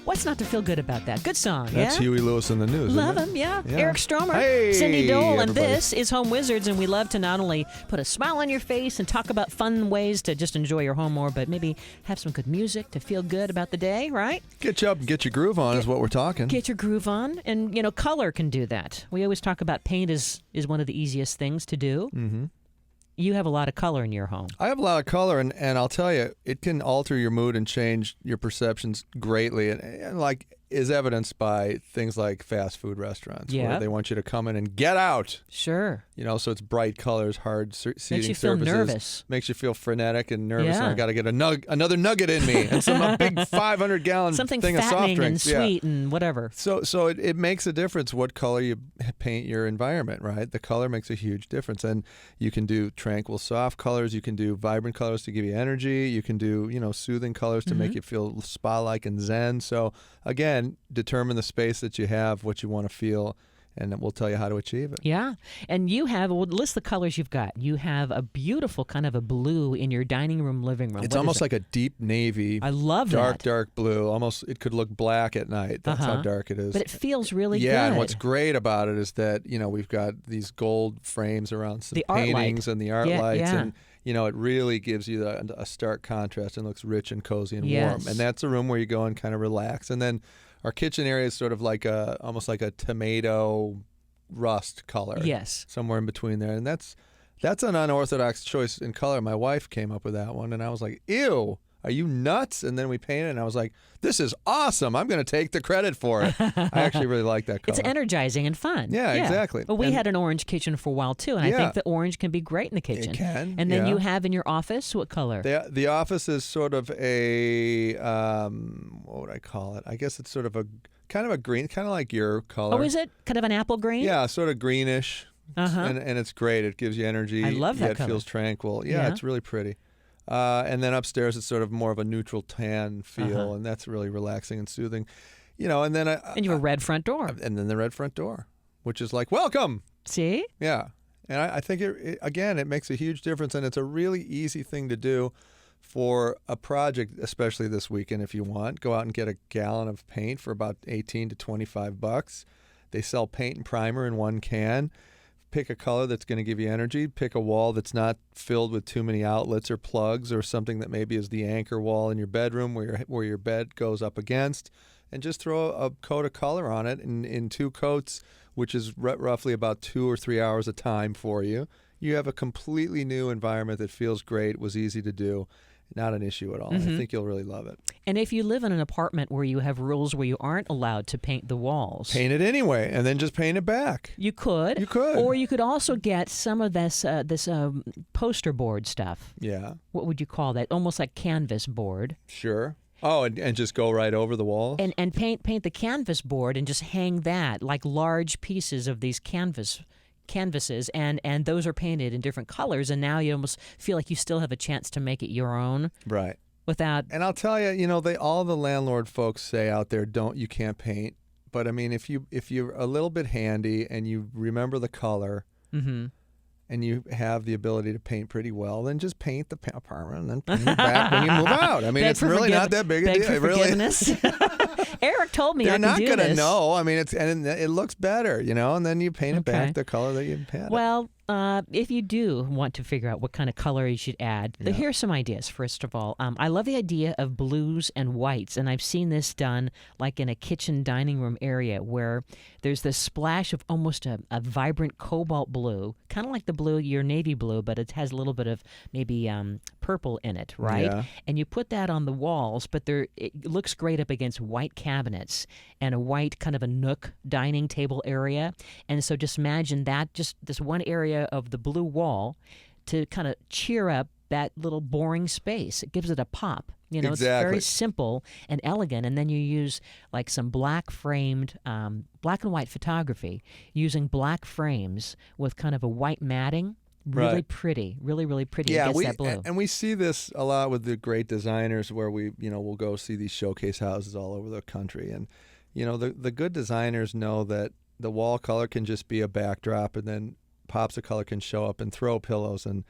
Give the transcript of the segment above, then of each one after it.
What's not to feel good about that? Good song, That's yeah? Huey Lewis in the News. Love isn't it? him, yeah. Yeah. Eric Stromer, Hey, Cindy Dole, and everybody. this is Home Wizards, and we love to not only put a smile on your face and talk about fun ways to just enjoy your home more, but maybe have some good music to feel good about the day, right? Get you up and get your groove on is what we're talking. Get your groove on, and color can do that. We always talk about paint is one of the easiest things to do. Mm-hmm. You have a lot of color in your home. I have a lot of color, and I'll tell you, it can alter your mood and change your perceptions greatly, and like is evidenced by things like fast food restaurants, Yeah. where they want you to come in and get out. Sure. So it's bright colors, hard seating Makes you feel surfaces. nervous. Makes you feel frenetic and nervous, and Yeah. I got to get another nugget in me, and a big 500-gallon Something thing of soft fattening and drinks. Yeah. sweet and whatever. So it makes a difference what color you paint your environment, right? The color makes a huge difference. And you can do tranquil, soft colors. You can do vibrant colors to give you energy. You can do, soothing colors to make you feel spa-like and zen. So, again, determine the space that you have, what you want to feel, and we'll tell you how to achieve it. Yeah. And list the colors you've got. You have a beautiful kind of a blue in your dining room, living room. It's What is almost it? like a deep navy. I love dark, that. dark blue. Almost, it could look black at night. That's how dark it is. But it feels really Yeah, good. and what's great about it is that, we've got these gold frames around some The art light. paintings and the art Yeah, lights. yeah. And, it really gives you a stark contrast and looks rich and cozy and Yes. warm. And that's a room where you go and kind of relax. And then our kitchen area is sort of like almost like a tomato rust color. Yes. Somewhere in between there. And that's an unorthodox choice in color. My wife came up with that one, and I was like, ew. Are you nuts? And then we painted, and I was like, this is awesome. I'm going to take the credit for it. I actually really like that color. It's energizing and fun. Yeah, exactly. Well, we And- had an orange kitchen for a while, too, and I Yeah. think the orange can be great in the kitchen. It can, And then yeah. you have in your office, what color? The office is sort of a, what would I call it? I guess it's sort of a kind of a green, kind of like your color. Oh, is it? Kind of an apple green? Yeah, sort of greenish. Uh-huh. And it's great. It gives you energy. I love that Yeah, it color. feels tranquil. Yeah, Yeah. it's really pretty. And then upstairs, it's sort of more of a neutral tan feel, and that's really relaxing and soothing. And then And you have a red front door. and then the red front door, which is like, welcome. See? Yeah. And I think, it makes a huge difference, and it's a really easy thing to do for a project, especially this weekend if you want. Go out and get a gallon of paint for about $18 to $25. They sell paint and primer in one can. Pick a color that's going to give you energy. Pick a wall that's not filled with too many outlets or plugs, or something that maybe is the anchor wall in your bedroom where your bed goes up against, and just throw a coat of color on it in two coats, which is roughly about 2 or 3 hours of time for you. You have a completely new environment that feels great, was easy to do. Not an issue at all. I think you'll really love it. And if you live in an apartment where you have rules where you aren't allowed to paint the walls, Paint it anyway, and then just paint it back. you could. You could. Or you could also get some of this poster board stuff. Yeah, What would you call that? Almost like canvas board. sure. Oh, and just go right over the wall? And paint the canvas board and just hang that like large pieces of these canvases, and those are painted in different colors, and now you almost feel like you still have a chance to make it your own Right. without. And I'll tell you, all the landlord folks say out there, you can't paint. But I mean, if you're a little bit handy and you remember the color, and you have the ability to paint pretty well, then just paint the apartment and then paint it back when you move out. I mean, Beg it's for really not that big a beg deal. for It really, forgiveness. Eric told me they're I could not do gonna this. know. I mean, it looks better, and then you paint it Okay. back the color that you had. Well, if you do want to figure out what kind of color you should add, here's some ideas. First of all, I love the idea of blues and whites, and I've seen this done like in a kitchen dining room area where there's this splash of almost a vibrant cobalt blue, kind of like the blue, your navy blue, but it has a little bit of maybe purple in it, right? Yeah. And you put that on the walls, but it looks great up against white cabinets and a white kind of a nook dining table area. And so just imagine that, just this one area of the blue wall to kind of cheer up that little boring space. It gives it a pop. It's very Exactly. simple and elegant. And then you use like some black framed, black and white photography using black frames with kind of a white matting. Really Right. pretty, really, really pretty. Yeah, It gets that blue. and we see this a lot with the great designers where we'll go see these showcase houses all over the country. And, the good designers know that the wall color can just be a backdrop, and then pops of color can show up and throw pillows and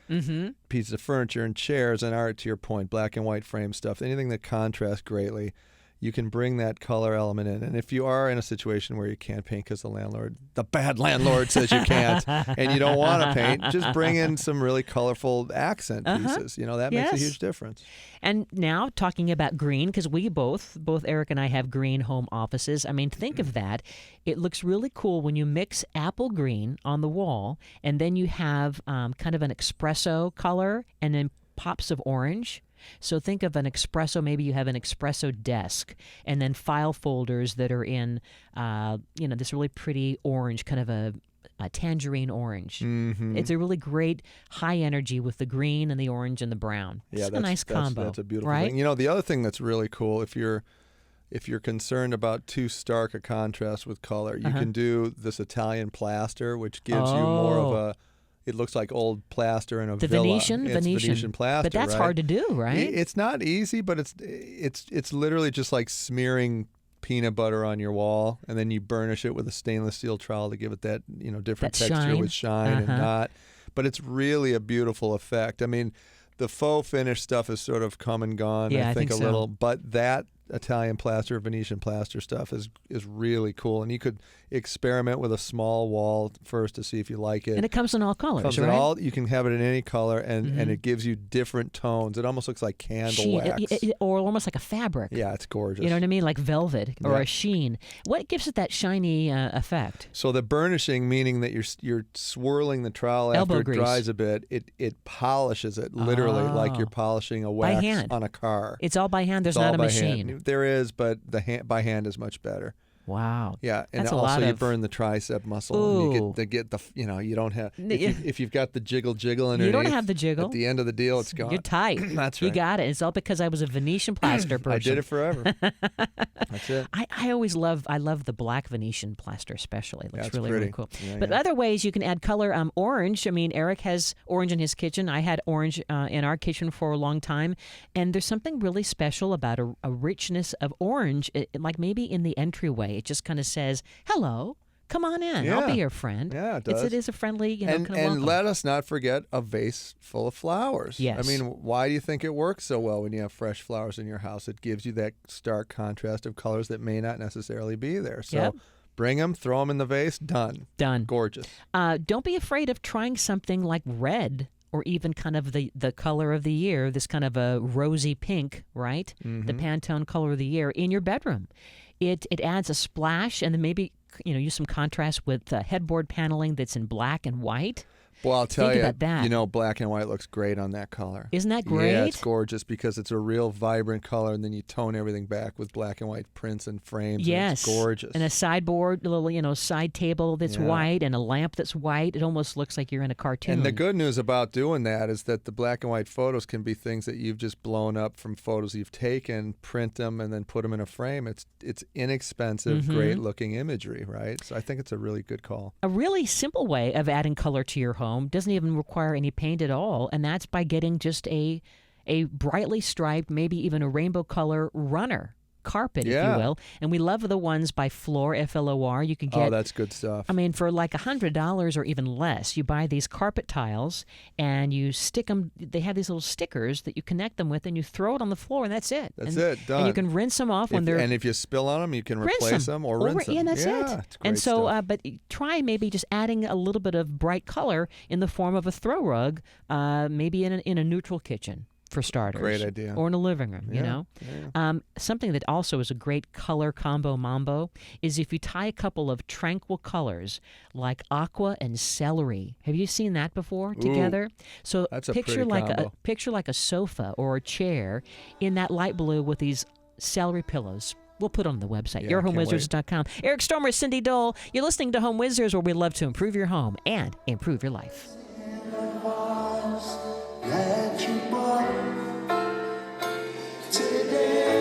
pieces of furniture and chairs and art, to your point, black and white frame stuff, anything that contrasts greatly. you can bring that color element in. And if you are in a situation where you can't paint because the bad landlord says you can't, and you don't want to paint, just bring in some really colorful accent pieces. That makes a huge difference. And now talking about green, because we both Eric and I have green home offices. I mean, think of that. It looks really cool when you mix apple green on the wall, and then you have kind of an espresso color, and then pops of orange. So think of an espresso, maybe you have an espresso desk, and then file folders that are in, this really pretty orange, kind of a tangerine orange. Mm-hmm. It's a really great high energy with the green and the orange and the brown. Yeah, it's a nice combo. That's a beautiful right? thing. The other thing that's really cool, if you're concerned about too stark a contrast with color, you can do this Italian plaster, which gives you more of a. It looks like old plaster in a villa. Venetian plaster, but that's right? hard to do, right? It's not easy, but it's literally just like smearing peanut butter on your wall, and then you burnish it with a stainless steel trowel to give it that different texture shine. with shine and not. But it's really a beautiful effect. I mean, the faux finish stuff is sort of come and gone. Yeah, I think a so. little, but that Italian plaster, Venetian plaster stuff is really cool, and you could experiment with a small wall first to see if you like it. And it comes in all colors, right? You can have it in any color, and it gives you different tones. It almost looks like candle wax, or almost like a fabric. Yeah, it's gorgeous. You know what I mean, like velvet or a sheen. What gives it that shiny effect? So the burnishing, meaning that you're swirling the trowel after it dries a bit, it polishes it literally like you're polishing a wax by hand. on a car. It's all by hand. There's not a machine. Hand. There is, but by hand is much better. Wow. Yeah, and that's also you burn the tricep muscle. And you get the you don't have if you've got the jiggle underneath. You don't have the jiggle. At the end of the deal, it's gone. You're tight. That's right. You got it. It's all because I was a Venetian plaster person. I did it forever. That's it. I always love the black Venetian plaster especially. It looks really cool. Yeah, but other ways you can add color. Orange. I mean, Eric has orange in his kitchen. I had orange in our kitchen for a long time, and there's something really special about a richness of orange. Like maybe in the entryway, it just kind of says, "Hello, come on in. Yeah. I'll be your friend." Yeah, it does. It is a friendly, and kind of welcome. let us not forget a vase full of flowers. Yes. I mean, why do you think it works so well when you have fresh flowers in your house? It gives you that stark contrast of colors that may not necessarily be there. So bring them, throw them in the vase, done. Gorgeous. Don't be afraid of trying something like red, or even kind of the color of the year, this kind of a rosy pink, right? Mm-hmm. The Pantone color of the year in your bedroom. It adds a splash, and then maybe use some contrast with headboard paneling that's in black and white. Well, I'll tell you, about that. Black and white looks great on that color. Isn't that great? Yeah, it's gorgeous because it's a real vibrant color, and then you tone everything back with black and white prints and frames. Yes, and it's gorgeous. And a sideboard, a little side table that's white, and a lamp that's white. It almost looks like you're in a cartoon. And the good news about doing that is that the black and white photos can be things that you've just blown up from photos you've taken, print them, and then put them in a frame. It's inexpensive, great looking imagery, right? So I think it's a really good call. A really simple way of adding color to your home doesn't even require any paint at all, and that's by getting just a brightly striped, maybe even a rainbow color runner carpet, if you will. And we love the ones by Floor, Flor. You can get. Oh, that's good stuff. I mean, for like $100 or even less, you buy these carpet tiles and you stick them. They have these little stickers that you connect them with, and you throw it on the floor, and that's it. That's it. Done. And you can rinse them off when they're. And if you spill on them, you can replace them or rinse them. Yeah, that's it. It's great and so, stuff. but try maybe just adding a little bit of bright color in the form of a throw rug, maybe in a neutral kitchen. For starters. Great idea. Or in a living room, Yeah. Something that also is a great color combo mambo is if you tie a couple of tranquil colors like aqua and celery. Have you seen that before together? So that's a picture pretty combo. picture like a sofa or a chair in that light blue with these celery pillows. We'll put it on the website, yourhomewizards.com. Eric Stormer, Cindy Dole. You're listening to Home Wizards, where we love to improve your home and improve your life. Today